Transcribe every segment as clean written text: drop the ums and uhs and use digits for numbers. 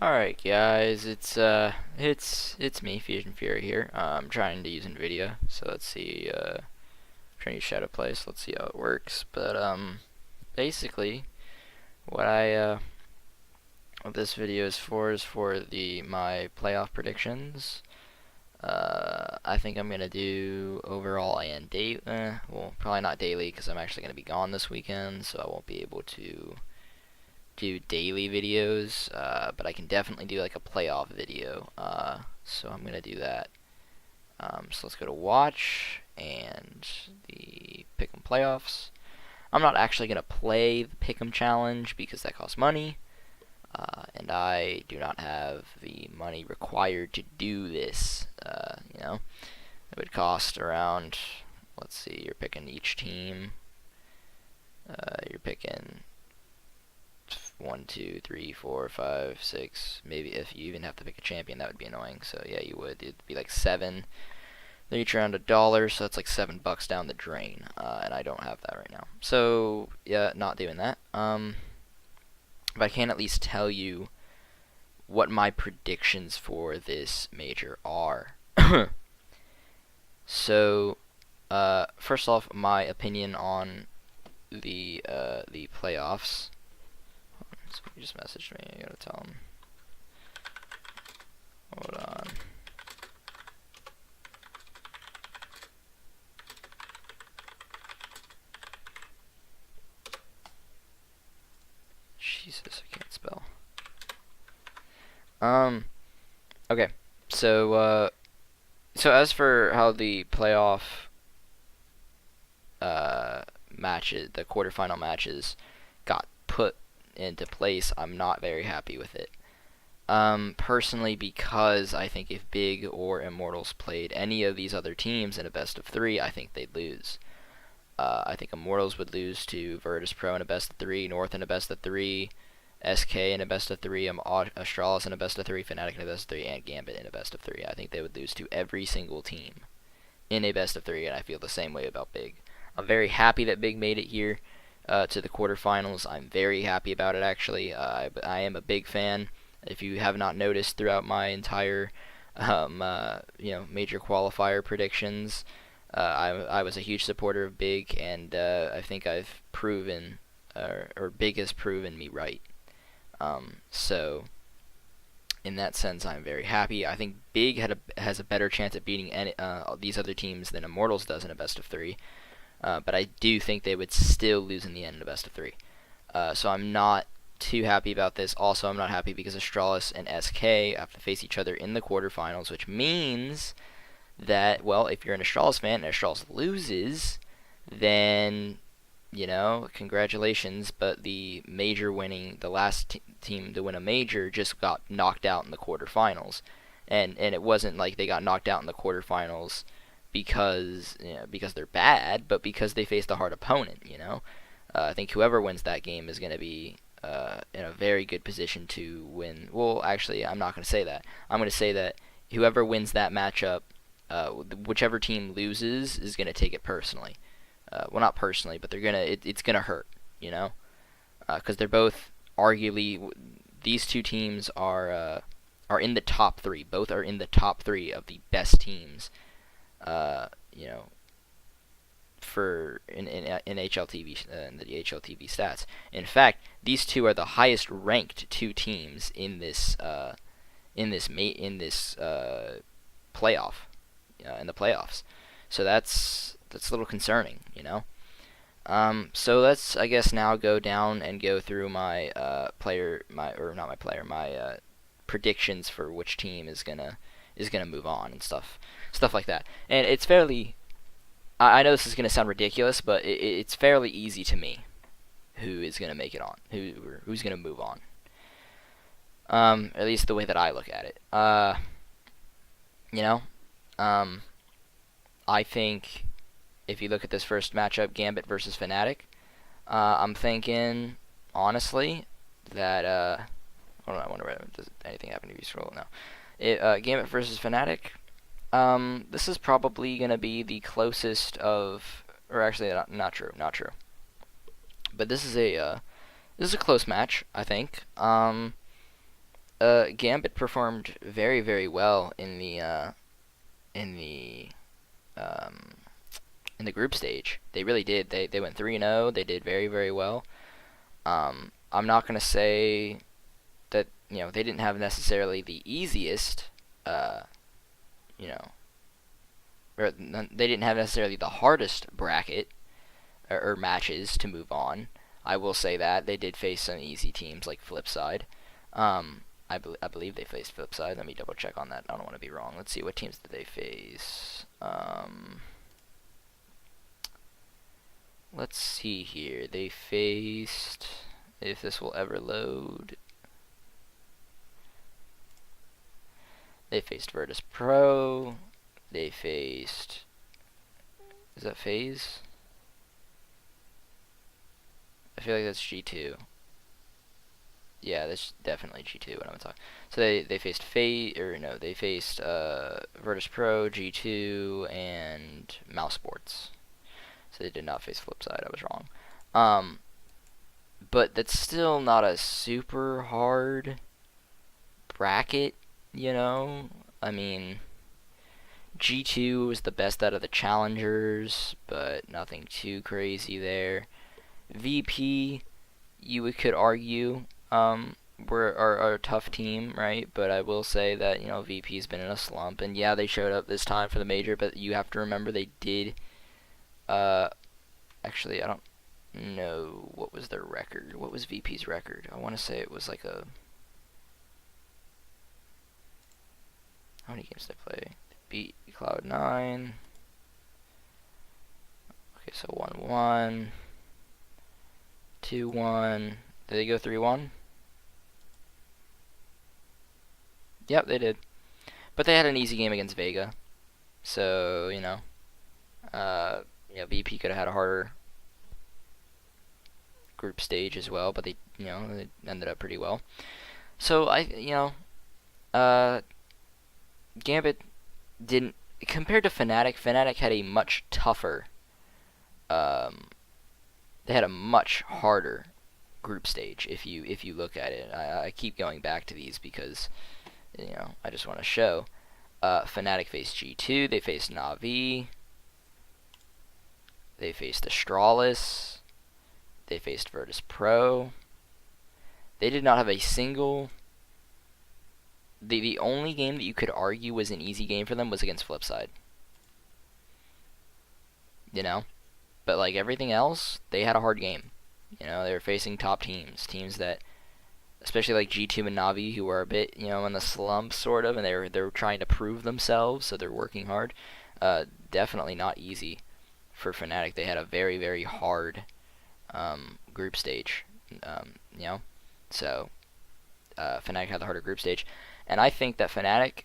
Alright guys, it's me, Fusion Fury here. I'm trying to use NVIDIA, so let's see, trying to use Shadow Play, so let's see how it works. But basically what what this video is for my playoff predictions. I think I'm gonna do overall and daily, well, probably not daily because I'm actually gonna be gone this weekend, so I won't be able to do daily videos, but I can definitely do like a playoff video, so I'm gonna do that. So let's go to watch and the Pick'em playoffs. I'm not actually gonna play the Pick'em challenge because that costs money, and I do not have the money required to do this. It would cost around, let's see, you're picking each team, you're picking 1, 2, 3, 4, 5, 6. Maybe if you even have to pick a champion, that would be annoying. So yeah, you would. It'd be like 7. They're each around $1, so that's like $7 down the drain. And I don't have that right now. So yeah, not doing that. But I can at least tell you what my predictions for this major are. So, first off, my opinion on the playoffs. Somebody just messaged me. I gotta tell him. Hold on. Jesus, I can't spell. Okay. So as for how the playoff matches, the quarterfinal matches, got put into place, I'm not very happy with it. Personally, because I think if Big or Immortals played any of these other teams in a best of 3, I think they'd lose. I think Immortals would lose to Virtus Pro in a best of 3, North in a best of 3, SK in a best of 3, Astralis in a best of 3, Fnatic in a best of 3, and Gambit in a best of 3. I think they would lose to every single team in a best of 3, and I feel the same way about Big. I'm very happy that Big made it here to the quarterfinals. I'm very happy about it, actually. I am a big fan. If you have not noticed throughout my entire major qualifier predictions, I was a huge supporter of Big, and I think I've proven, or Big has proven me right. So in that sense, I'm very happy. I think Big has a better chance at beating these other teams than Immortals does in a best of 3. But I do think they would still lose in the end in a best of 3. So I'm not too happy about this. Also, I'm not happy because Astralis and SK have to face each other in the quarterfinals, which means that, well, if you're an Astralis fan and Astralis loses, then, congratulations, but the last team to win a major just got knocked out in the quarterfinals. And it wasn't like they got knocked out in the quarterfinals because they're bad, but because they faced a hard opponent. I think whoever wins that game is going to be in a very good position to win. Well, actually, I'm not going to say that. I'm going to say that whoever wins that matchup, whichever team loses, is going to take it personally. Well, not personally, but it's going to hurt. Because they're both arguably, these two teams are in the top 3. Both are in the top 3 of the best teams. For in HLTV in the HLTV stats. In fact, these two are the highest ranked 2 teams in this playoff, in the playoffs. So that's a little concerning, So let's, I guess, now go down and go through my predictions for which team is gonna move on and stuff like that. And it's fairly, I know this is gonna sound ridiculous, but it's fairly easy to me who is gonna make it on, who's gonna move on. At least the way that I look at it. I think if you look at this first matchup, Gambit versus Fnatic, I'm thinking, honestly, that, hold on, I wonder does anything happen if you scroll? No. Gambit versus Fnatic, this is probably going to be the closest of, or actually, not true. But this is a close match, I think. Gambit performed very, very well in the um, in the group stage. They really did. They went 3-0. They did very, very well. I'm not gonna say that they didn't have necessarily the easiest, uh, you know, or they didn't have necessarily the hardest bracket or matches to move on. I will say that they did face some easy teams like Flipside. Um, I believe they faced Flipside. Let me double check on that. I don't want to be wrong. Let's see, what teams did they face. Let's see here. They faced, if this will ever load, they faced Virtus Pro. They faced, is that FaZe? I feel like that's G2. Yeah, that's definitely G2 when I'm talking. So they faced they faced Virtus Pro, G2, and Mouse Sports. So they did not face Flipside. I was wrong. But that's still not a super hard bracket, I mean, G2 was the best out of the challengers, but nothing too crazy there. VP, you could argue, are a tough team, right? But I will say that VP's been in a slump, and yeah, they showed up this time for the major, but you have to remember they did. Actually, I don't know what was their record. What was VP's record? I want to say it was like a. How many games did they play? They beat Cloud9. Okay, so 1-1. 2-1. Did they go 3-1? Yep, they did. But they had an easy game against Vega. So, VP could have had a harder group stage as well, but they ended up pretty well. So, Gambit didn't, compared to Fnatic had a much tougher, they had a much harder group stage if you look at it. I keep going back to these because I just want to show. Fnatic faced G2, they faced Na'Vi, they faced Astralis, they faced Virtus Pro. They did not have a single. The only game that you could argue was an easy game for them was against Flipside. But like everything else, they had a hard game. They were facing top teams that, especially like G2 and Na'Vi, who were a bit, in the slump sort of, and they were trying to prove themselves, so they're working hard. Definitely not easy for Fnatic. They had a very, very hard group stage. So Fnatic had the harder group stage, and I think that Fnatic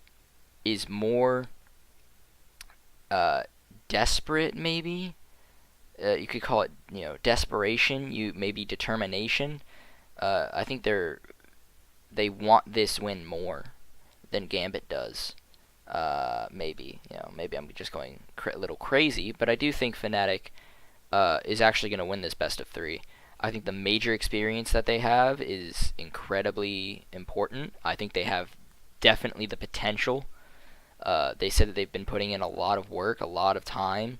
is more desperate, maybe. You could call it, desperation. Maybe determination. I think they want this win more than Gambit does. Maybe I'm just going a little crazy, but I do think Fnatic is actually going to win this best of 3. I think the major experience that they have is incredibly important. I think they have definitely the potential. They said that they've been putting in a lot of work, a lot of time.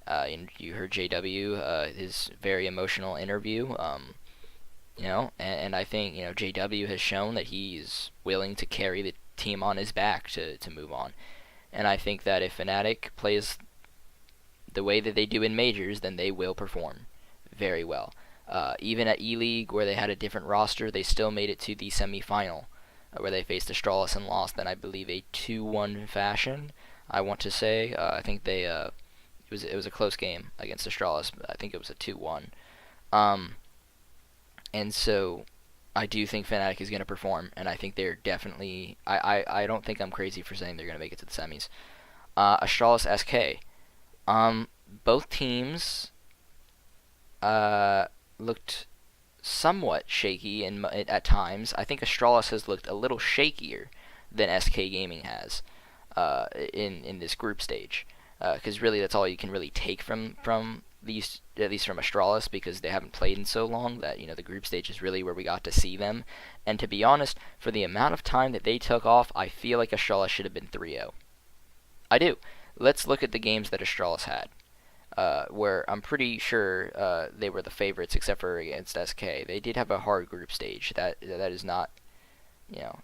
And you heard JW, his very emotional interview. And I think JW has shown that he's willing to carry the team on his back to move on. And I think that if Fnatic plays the way that they do in majors, then they will perform very well. Even at E-League, where they had a different roster, they still made it to the semi-final, where they faced Astralis and lost in, I believe, a 2-1 fashion. I want to say, I think they it was a close game against Astralis. But I think it was a 2-1. And so I do think Fnatic is going to perform, and I think they're definitely. I don't think I'm crazy for saying they're going to make it to the semis. Astralis SK. Both teams looked somewhat shaky at times. I think Astralis has looked a little shakier than SK Gaming has in this group stage, because really that's all you can really take from least from Astralis, because they haven't played in so long that the group stage is really where we got to see them. And to be honest, for the amount of time that they took off, I feel like Astralis should have been 3-0. I do. Let's look at the games that Astralis had, where I'm pretty sure they were the favorites, except for against SK. They did have a hard group stage. That is not,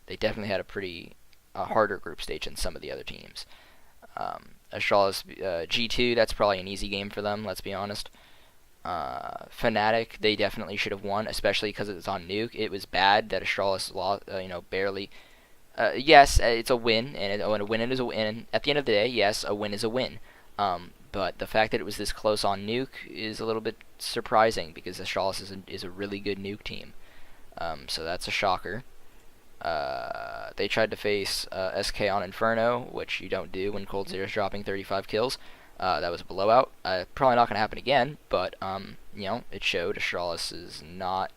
they definitely had a harder group stage than some of the other teams. Astralis G2, that's probably an easy game for them, let's be honest. Fnatic, they definitely should have won, especially because it's on Nuke. It was bad that Astralis lost, barely. Yes, it's a win, and a win is a win. At the end of the day, yes, a win is a win. But the fact that it was this close on Nuke is a little bit surprising, because Astralis is a really good Nuke team. So that's a shocker. They tried to face SK on Inferno, which you don't do when Cold Zero's dropping 35 kills. That was a blowout. Probably not going to happen again, but it showed Astralis is not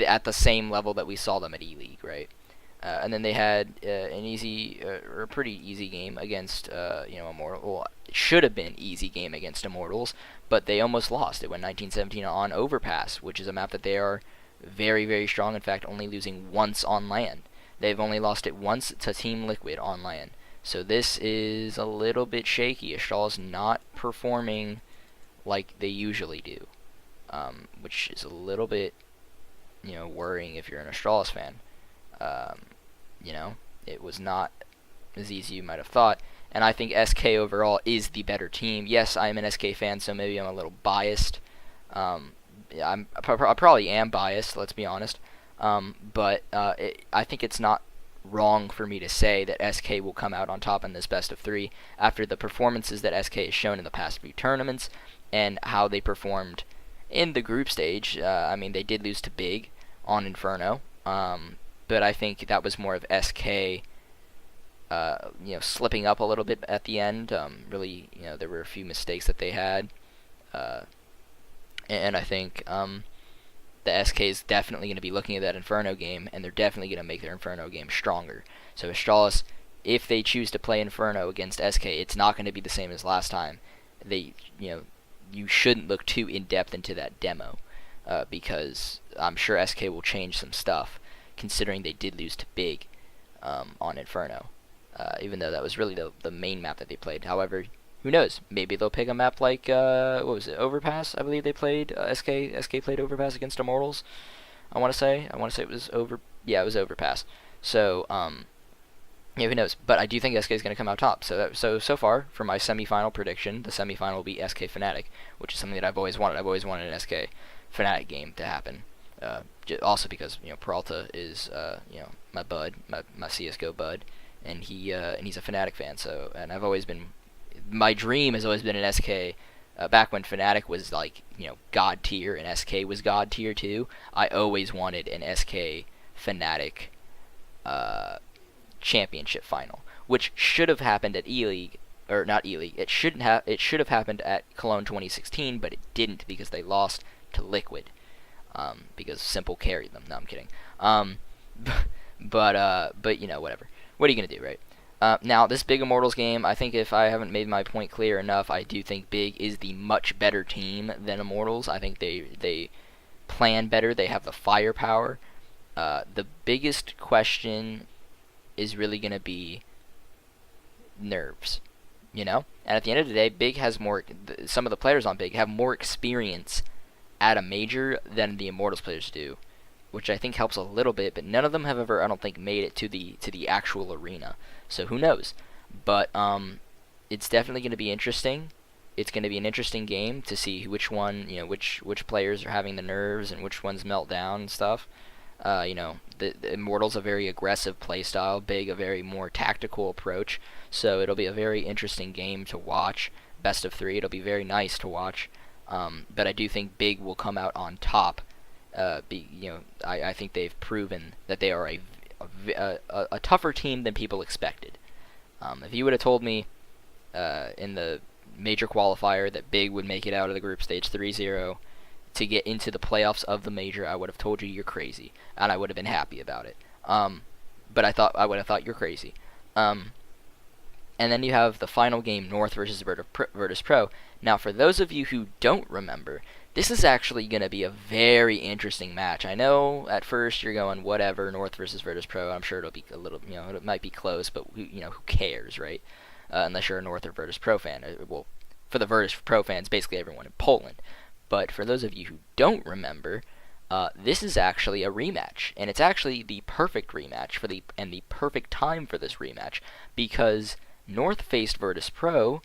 at the same level that we saw them at E-League, right? And then they had an easy, or a pretty easy game against, Immortal. Well, it should have been easy game against Immortals, but they almost lost. It went 19-17 on Overpass, which is a map that they are very, very strong. In fact, only losing once on LAN. They've only lost it once to Team Liquid on LAN. So this is a little bit shaky. Astralis not performing like they usually do, which is a little bit, worrying if you're an Astralis fan. It was not as easy as you might have thought. And I think SK overall is the better team. Yes, I'm an SK fan, so maybe I'm a little biased. I probably am biased, let's be honest. But I think it's not wrong for me to say that SK will come out on top in this best of 3 after the performances that SK has shown in the past few tournaments and how they performed in the group stage. They did lose to Big on Inferno, but I think that was more of SK slipping up a little bit at the end. Really, there were a few mistakes that they had, and I think the SK is definitely going to be looking at that Inferno game, and they're definitely going to make their Inferno game stronger. So Astralis, if they choose to play Inferno against SK, it's not going to be the same as last time. You shouldn't look too in-depth into that demo, because I'm sure SK will change some stuff, considering they did lose to Big on Inferno, even though that was really the main map that they played. However, who knows? Maybe they'll pick a map like, what was it, Overpass? I believe they played, SK played Overpass against Immortals, I want to say it was it was Overpass. So, who knows? But I do think SK is going to come out top. So far, for my semi-final prediction, the semi-final will be SK Fnatic, which is something that I've always wanted. I've always wanted an SK Fnatic game to happen. Also because Peralta is my bud, my CS:GO bud, and he's a Fnatic fan. So, and my dream has always been an SK. Back when Fnatic was like god tier and SK was god tier too, I always wanted an SK Fnatic championship final, which should have happened at E-League, or not E-League. It should have happened at Cologne 2016, but it didn't because they lost to Liquid. Because Simple carried them. No, I'm kidding. But whatever. What are you gonna do, right? Now, this Big Immortals game, I think if I haven't made my point clear enough, I do think Big is the much better team than Immortals. I think they plan better. They have the firepower. The biggest question is really gonna be nerves, And at the end of the day, Big has more. Some of the players on Big have more experience at a major than the Immortals players do, which I think helps a little bit, but none of them have ever, I don't think, made it to the actual arena. So who knows? But it's definitely going to be interesting. It's going to be an interesting game to see which one, which players are having the nerves and which ones melt down and stuff. The Immortals a very aggressive playstyle, Big a very more tactical approach. So it'll be a very interesting game to watch. Best of 3. It'll be very nice to watch. But I do think Big will come out on top. I think they've proven that they are a tougher team than people expected. If you would have told me in the major qualifier that Big would make it out of the group stage 3-0 to get into the playoffs of the major, I would have told you you're crazy, and I would have been happy about it. But I would have thought you're crazy. And then you have the final game, North versus Virtus Pro. Now, for those of you who don't remember, this is actually going to be a very interesting match. I know at first you're going, whatever, North versus Virtus Pro. I'm sure it'll be a little, it might be close, but who cares, right? Unless you're a North or Virtus Pro fan. Well, for the Virtus Pro fans, basically everyone in Poland. But for those of you who don't remember, this is actually a rematch, and it's actually the perfect rematch and the perfect time for this rematch, because North faced Virtus Pro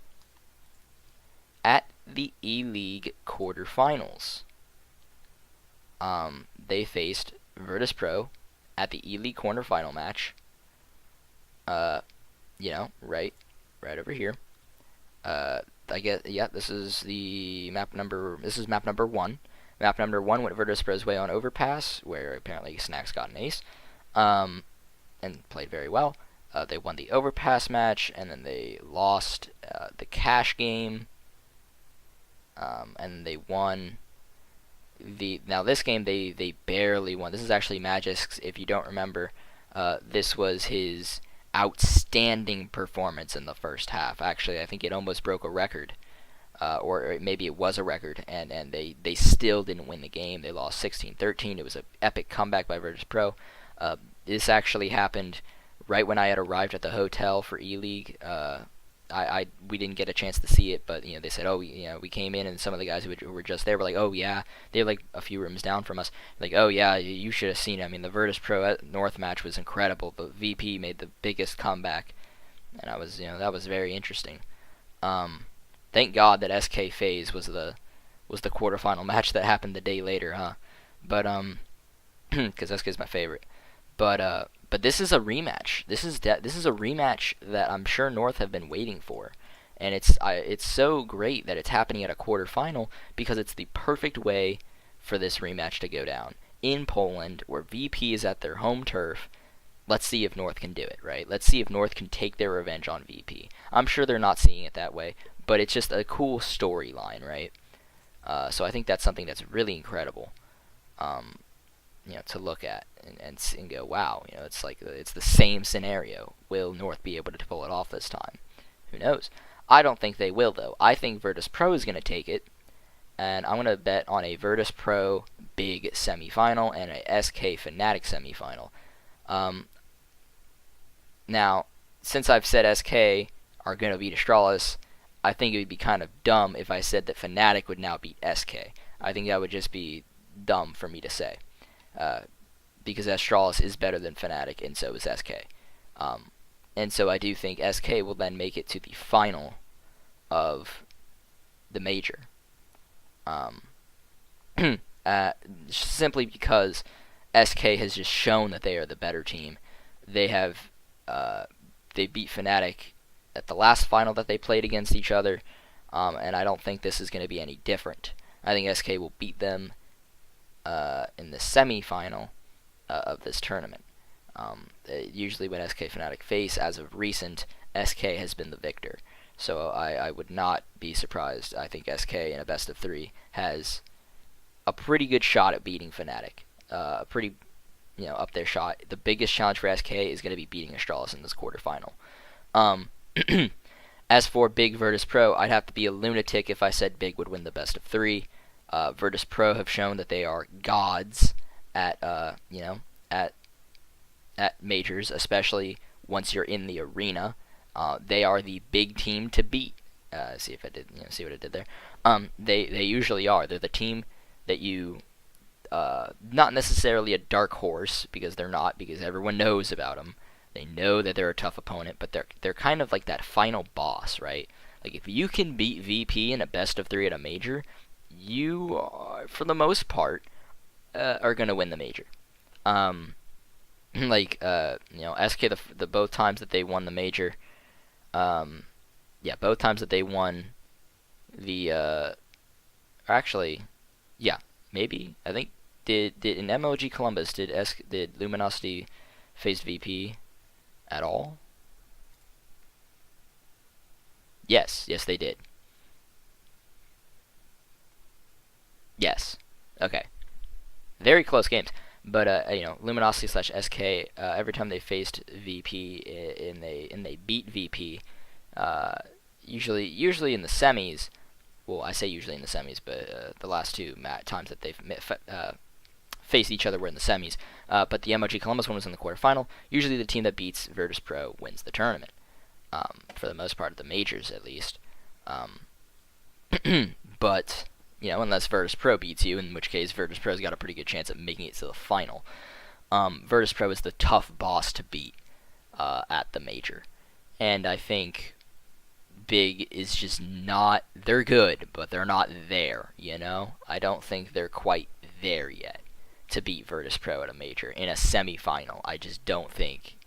at the E-League quarterfinals. They faced Virtus Pro at the E-League quarterfinal match. Right over here. I guess, yeah, this is map number 1. Map number 1 went Virtus Pro's way on Overpass, where apparently Snacks got an ace, and played very well. They won the Overpass match, and then they lost the Cash game, and they won now this game they barely won. This is actually Magic's, if you don't remember. This was his outstanding performance in the first half. Actually, I think it almost broke a record, or maybe it was a record, and they still didn't win the game. They lost 16-13. It was an epic comeback by Virtus Pro. This actually happened right when I had arrived at the hotel for E-League. We didn't get a chance to see it, but they said, we came in, and some of the guys who were just there were like, oh yeah, they were like a few rooms down from us, like, oh yeah, you should have seen it. I mean, the Virtus Pro North match was incredible. The VP made the biggest comeback, and that was very interesting. Thank God that SK FaZe was the quarterfinal match that happened the day later, huh? But because SK is my favorite. But this is a rematch. This is a rematch that I'm sure North have been waiting for, and it's so great that it's happening at a quarterfinal, because it's the perfect way for this rematch to go down in Poland, where VP is at their home turf. Let's see if North can do it, right? Let's see if North can take their revenge on VP. I'm sure they're not seeing it that way, but it's just a cool storyline, right? So I think that's something that's really incredible. To look at and go, wow, it's like it's the same scenario. Will North be able to pull it off this time? Who knows? I don't think they will, though. I think Virtus Pro is going to take it, and I'm going to bet on a Virtus Pro big semifinal and a SK Fnatic semifinal. Now, since I've said SK are going to beat Astralis, I think it would be kind of dumb if I said that Fnatic would now beat SK. I think that would just be dumb for me to say. Because Astralis is better than Fnatic, and so is SK. And so I do think SK will then make it to the final of the major. Simply because SK has just shown that they are the better team. They beat Fnatic at the last final that they played against each other, and I don't think this is going to be any different. I think SK will beat them in the semi-final of this tournament. Usually when SK Fnatic face, as of recent, SK has been the victor. So I would not be surprised. I think SK in a best of 3 has a pretty good shot at beating Fnatic. A pretty, up there shot. The biggest challenge for SK is going to be beating Astralis in this quarterfinal. As for Big Virtus Pro, I'd have to be a lunatic if I said Big would win the best of 3. Virtus Pro have shown that they are gods at majors, especially once you're in the arena. They are the big team to beat. See what I did there. They usually are. They're the team that you, not necessarily a dark horse, because they're not, because everyone knows about them. They know that they're a tough opponent, but they're kind of like that final boss, right? Like, if you can beat VP in a best of 3 at a major, you are, for the most part, are going to win the major. SK, the both times that they won the major, both times that they won the, maybe, I think, did in MLG Columbus, did Luminosity face VP at all? Yes, they did. Yes. Okay. Very close games. But Luminosity / SK, every time they faced VP and they beat VP, Uh, usually in the semis. Well, I say usually in the semis, but the last two times that they've faced each other were in the semis. But the MOG Columbus one was in the quarterfinal. Usually the team that beats Virtus Pro wins the tournament. For the most part of the majors, at least. But, unless Virtus Pro beats you, in which case Virtus Pro's got a pretty good chance of making it to the final. Virtus Pro is the tough boss to beat at the major. And I think Big is just not... They're good, but they're not there, I don't think they're quite there yet to beat Virtus Pro at a major in a semi-final. I just don't think...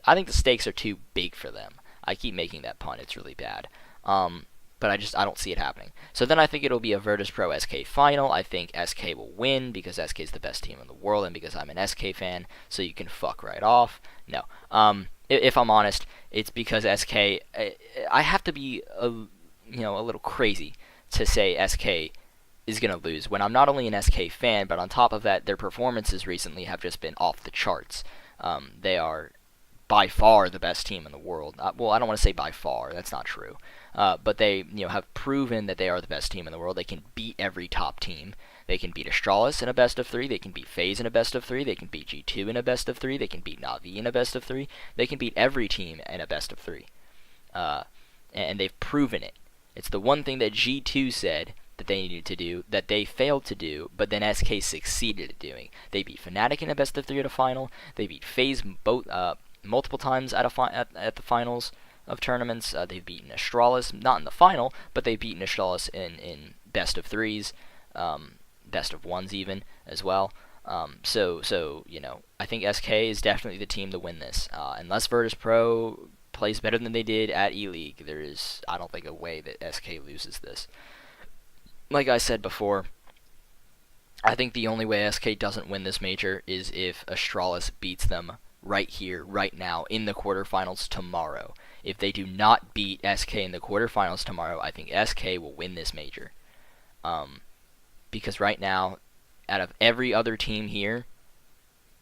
I think the stakes are too big for them. I keep making that pun. It's really bad. But I don't see it happening. So then I think it'll be a Virtus Pro SK final. I think SK will win because SK is the best team in the world and because I'm an SK fan, so you can fuck right off. No. If I'm honest, it's because SK... I have to be a little crazy to say SK is going to lose when I'm not only an SK fan, but on top of that, their performances recently have just been off the charts. They are by far the best team in the world. Well, I don't want to say by far. That's not true. But they have proven that they are the best team in the world. They can beat every top team. They can beat Astralis in a best of 3. They can beat FaZe in a best of 3. They can beat G2 in a best of 3. They can beat Na'Vi in a best of 3. They can beat every team in a best of 3. And they've proven it. It's the one thing that G2 said that they needed to do, that they failed to do, but then SK succeeded at doing. They beat Fnatic in a best of 3 at a final. They beat FaZe multiple times at the finals of tournaments. They've beaten Astralis, not in the final, but they've beaten Astralis in best of 3s, best of 1s even, as well. So I think SK is definitely the team to win this. Unless Virtus Pro plays better than they did at E-League, there is, I don't think, a way that SK loses this. Like I said before, I think the only way SK doesn't win this major is if Astralis beats them right here, right now, in the quarterfinals tomorrow. If they do not beat SK in the quarterfinals tomorrow, I think SK will win this major. Because right now, out of every other team here,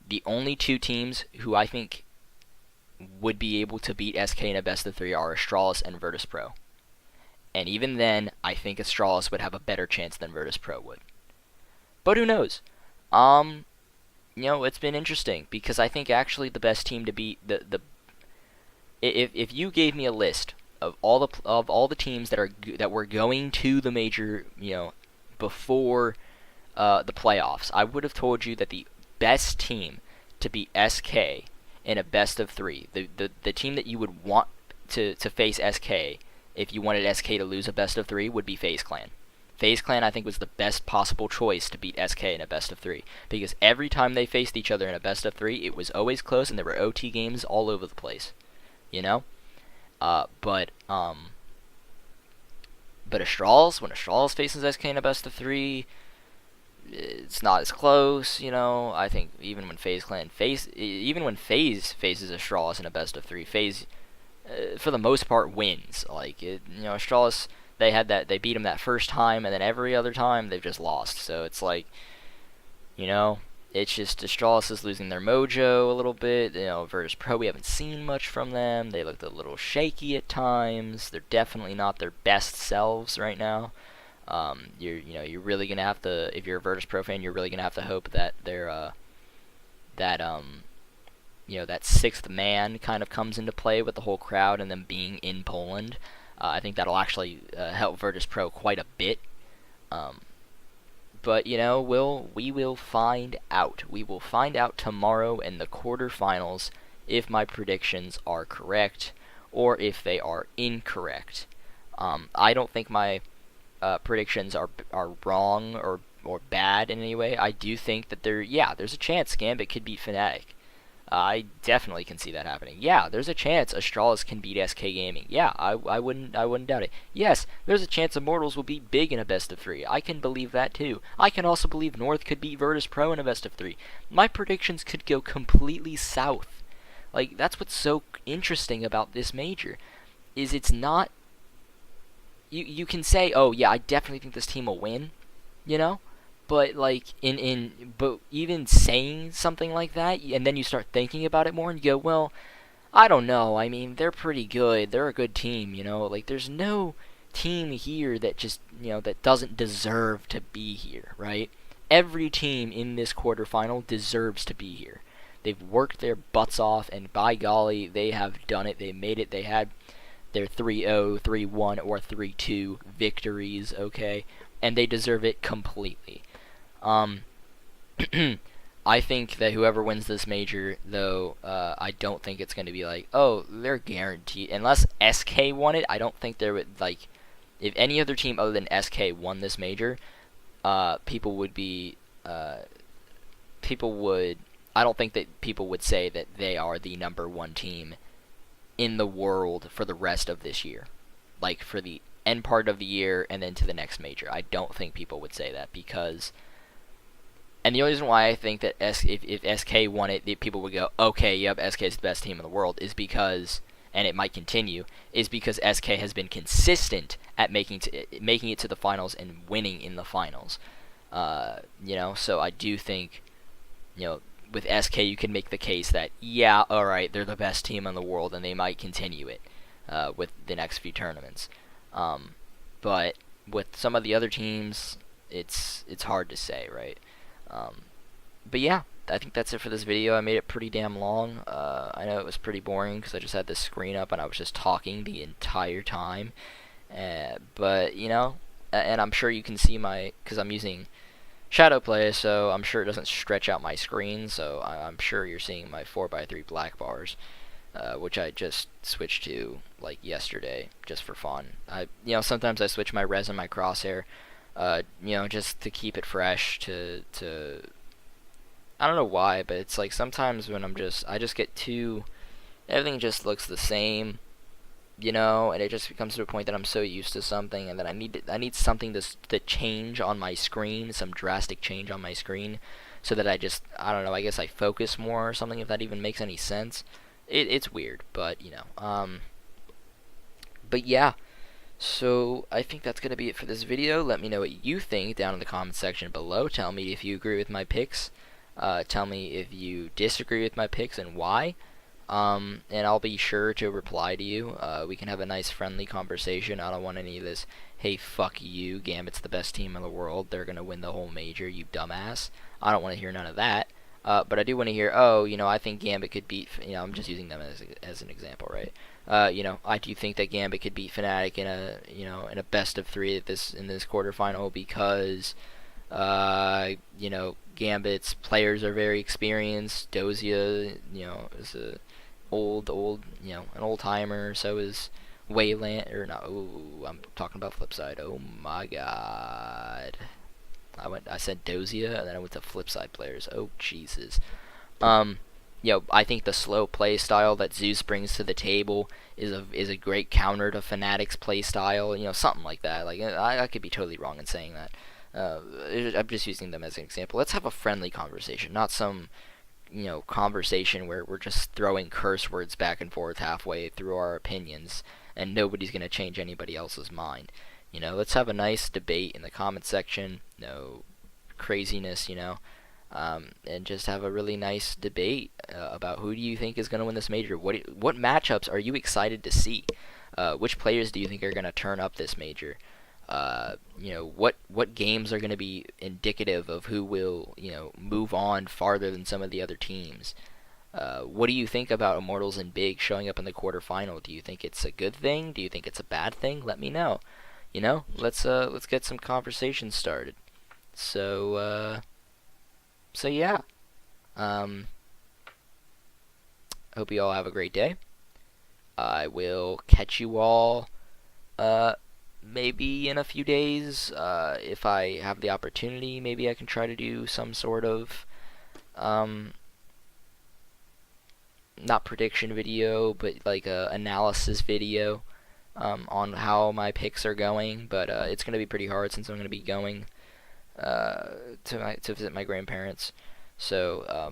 the only two teams who I think would be able to beat SK in a best of 3 are Astralis and Virtus Pro. And even then, I think Astralis would have a better chance than Virtus Pro would. But who knows? It's been interesting because I think actually the best team to beat if you gave me a list of all the teams that were going to the major, before the playoffs, I would have told you that the best team to beat SK in a best of 3, the team that you would want to face SK if you wanted SK to lose a best of 3 would be FaZe Clan. FaZe Clan, I think, was the best possible choice to beat SK in a best of 3 because every time they faced each other in a best of 3, it was always close and there were OT games all over the place, But Astralis, when Astralis faces SK in a best of 3, it's not as close, I think even when FaZe faces Astralis in a best of 3, FaZe, for the most part, wins. Astralis, they beat him that first time, and then every other time they've just lost. So it's like, it's just Astralis is losing their mojo a little bit. Virtus Pro, we haven't seen much from them. They looked a little shaky at times. They're definitely not their best selves right now. You're really gonna have to, if you're a Virtus Pro fan, you're really gonna have to hope that they're that sixth man kind of comes into play with the whole crowd and them being in Poland. I think that'll actually help Virtus Pro quite a bit. But we will find out. We will find out tomorrow in the quarterfinals if my predictions are correct or if they are incorrect. I don't think my predictions are wrong or bad in any way. I do think that there's a chance Gambit could beat Fnatic. I definitely can see that happening. Yeah, there's a chance Astralis can beat SK Gaming. Yeah, I wouldn't doubt it. Yes, there's a chance Immortals will beat Big in a best of 3. I can believe that too. I can also believe North could beat Virtus Pro in a best of 3. My predictions could go completely south. That's what's so interesting about this major, is it's not... You can say, oh yeah, I definitely think this team will win, But but even saying something like that, and then you start thinking about it more, and you go, well, I don't know. I mean, they're pretty good. They're a good team, Like, there's no team here that just, that doesn't deserve to be here, right? Every team in this quarterfinal deserves to be here. They've worked their butts off, and by golly, they have done it. They made it. They had their 3-0, 3-1, or 3-2 victories, okay? And they deserve it completely. Um, I think that whoever wins this major, though, I don't think it's going to be like, oh, they're guaranteed. Unless SK won it, I don't think there would, like, if any other team other than SK won this major, people would be, people would, I don't think that people would say that they are the #1 team in the world for the rest of this year. Like, for the end part of the year and then to the next major. I don't think people would say that because... And the only reason why I think that if SK won it, people would go, okay, yep, SK is the best team in the world, is because, and it might continue, is because SK has been consistent at making it to the finals and winning in the finals. So I do think, with SK you can make the case that, yeah, alright, they're the best team in the world and they might continue it with the next few tournaments. But with some of the other teams, it's hard to say, right? But yeah, I think that's it for this video. I made it pretty damn long. I know it was pretty boring because I just had this screen up and I was just talking the entire time. But, and I'm sure you can see because I'm using shadow play, so I'm sure it doesn't stretch out my screen, so I'm sure you're seeing my 4x3 black bars, which I just switched to, like, yesterday, just for fun. Sometimes I switch my res and my crosshair, just to keep it fresh, to I don't know why, but it's like sometimes when I just get everything just looks the same, and it just becomes to a point that I'm so used to something, and then I need something to change on my screen, some drastic change on my screen, so that I don't know, I guess I focus more or something, if that even makes any sense. It's weird, but, but yeah. So, I think that's going to be it for this video. Let me know what you think down in the comment section below. Tell me if you agree with my picks. Tell me if you disagree with my picks and why. And I'll be sure to reply to you. We can have a nice friendly conversation. I don't want any of this, hey, fuck you, Gambit's the best team in the world, they're going to win the whole major, you dumbass. I don't want to hear none of that. But I do want to hear, oh, I think Gambit could beat, I'm just using them as an example, right? I do think that Gambit could beat Fnatic in a best of 3 in this quarterfinal because, Gambit's players are very experienced. Dozia, is an old timer. So is Wayland, or not? Ooh, I'm talking about Flipside. Oh my god. I said Dozia, and then I went to Flipside players. Oh Jesus. I think the slow play style that Zeus brings to the table is a great counter to Fnatic's play style. Something like that. Like I could be totally wrong in saying that. I'm just using them as an example. Let's have a friendly conversation, not some conversation where we're just throwing curse words back and forth halfway through our opinions, and nobody's gonna change anybody else's mind. Let's have a nice debate in the comment section. No craziness, and just have a really nice debate about who do you think is going to win this major. What matchups are you excited to see? Which players do you think are going to turn up this major? What games are going to be indicative of who will move on farther than some of the other teams? What do you think about Immortals and Big showing up in the quarterfinal? Do you think it's a good thing? Do you think it's a bad thing? Let me know. Let's get some conversations started. So yeah. Hope you all have a great day. I will catch you all maybe in a few days. If I have the opportunity, maybe I can try to do some sort of not prediction video, but like a analysis video on how my picks are going. But it's going to be pretty hard since I'm going to be going to visit my grandparents. So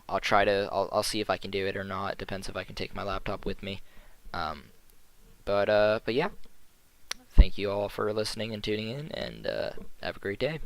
I'll see if I can do it or not. It depends if I can take my laptop with me. But yeah, thank you all for listening and tuning in, and have a great day.